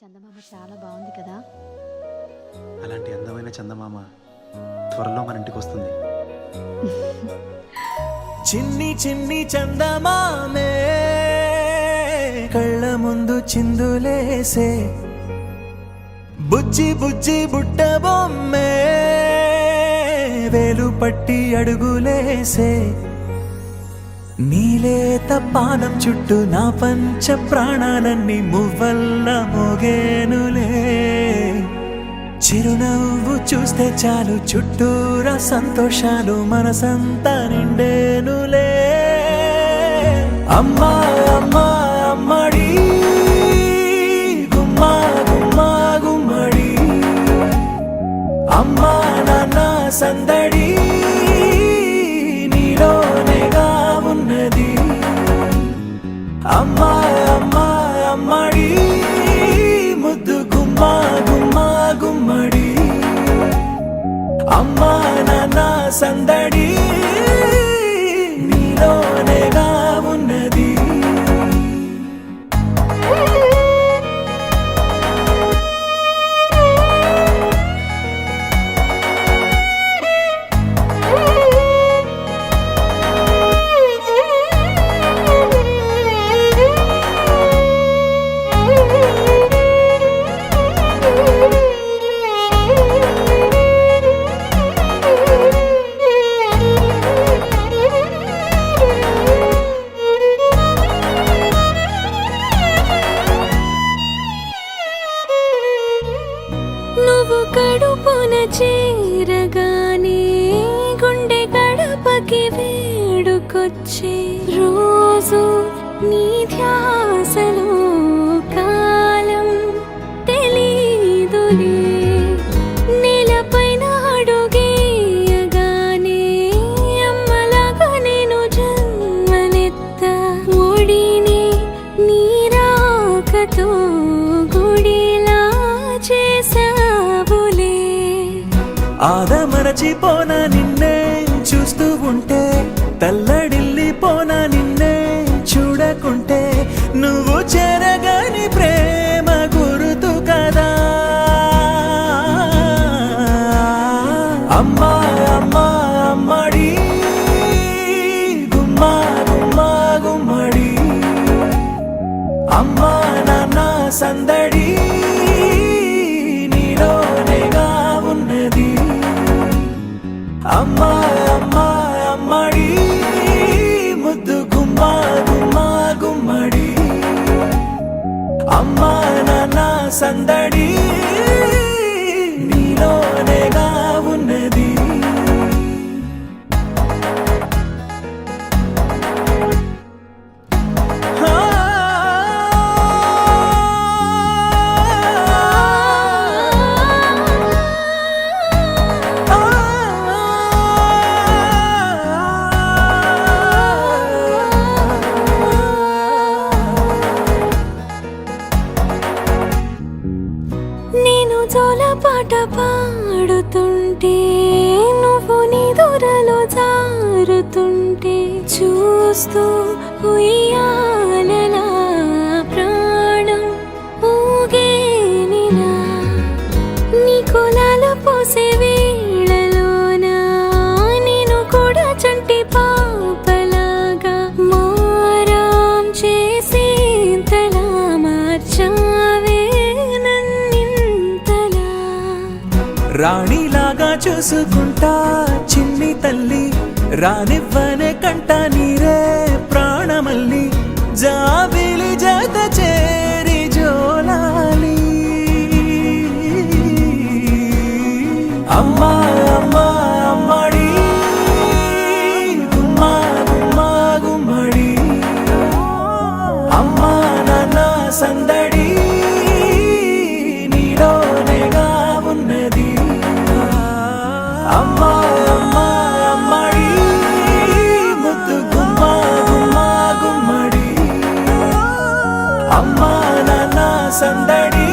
చందమామ చాలా బాగుంది కదా. అలాంటి అందమైన చందమామ త్వరలో మన ఇంటికి వస్తుంది. చిన్ని చిన్ని చందమామే కళ్ళ ముందు చిందులేసే, బుజ్జి బుజ్జి బుట్ట బొమ్మే వేలు పట్టి అడుగులేసే, నీలేత పానం చుట్టూ నా పంచ ప్రాణాలన్నీ మువ్వల్ల మోగేనులే. చిరునవ్వు చూస్తే చాలు చుట్టూరా సంతోషాలు మనసంతా నిండేనులే. అమ్మా అమ్మా అమ్మడి గుమ్మా గుమ్మా గుమ్మడి, అమ్మా నాన్న సందడి నీలోనేగా ఉన్నది. అమ్మా అమ్మా అమ్మడి ముద్దు గుమ్మా గుమ్మా గుమ్మడి, అమ్మా నాన్న సందడి నీలోనేగా ఉన్నది. నువ్వు కడుపున చేరగానే గుండె గడపకి వేడుకొచ్చే, రోజు నీ ధ్యాసలో కాలం తెలీదులే. నేలపైన అడుగేయగానే అమ్మలాగా నేను జన్మనెత్త, ఒడిని నీ రాకతో గుడిలా చేసావులే. ఆదమరచిపోనా నిన్నే చూస్తూ ఉంటే, తల్లడిల్లిపోనా నిన్నే చూడకుంటే, నువ్వు చెరగని ప్రేమ గురుతు కదా. అమ్మా అమ్మా అమ్మడి గుమ్మా గుమ్మా గుమ్మడి, అమ్మా నాన్న సందడి నీలోనేగా ఉన్నది. అమ్మా అమ్మా అమ్మడి ముద్దు గుమ్మా గుమ్మా గుమ్మడి, అమ్మా నాన్న సందడి నీలోనేగా ఉన్నది. నేను జోలపాట పాడుతుంటే, నువ్వు నీ దూరలో జారుతుంటే, చూస్తూ ఉయ్యాలలా ప్రాణం ఊగేనిలా. నీ కులాల పోసే వేళలోన నేను కూడా చంటి పాపలాగా మారాం చేసేంతలా మార్చావే. రాణిలాగా చూసుకుంటా చిన్ని తల్లి, రానివ్వనే కంట నీరే ప్రాణమల్లి, జాబిలి జత చేరి జోలాలి. అమ్మా అమ్మా అమ్మడి గుమ్మా గుమ్మా గుమ్మడి, అమ్మా నాన్న సందడి నీలోనేగా ఉన్నది. అమ్మా అమ్మా అమ్మడి ముద్దు గుమ్మా గుమ్మా గుమ్మడి, అమ్మా నాన్న సందడి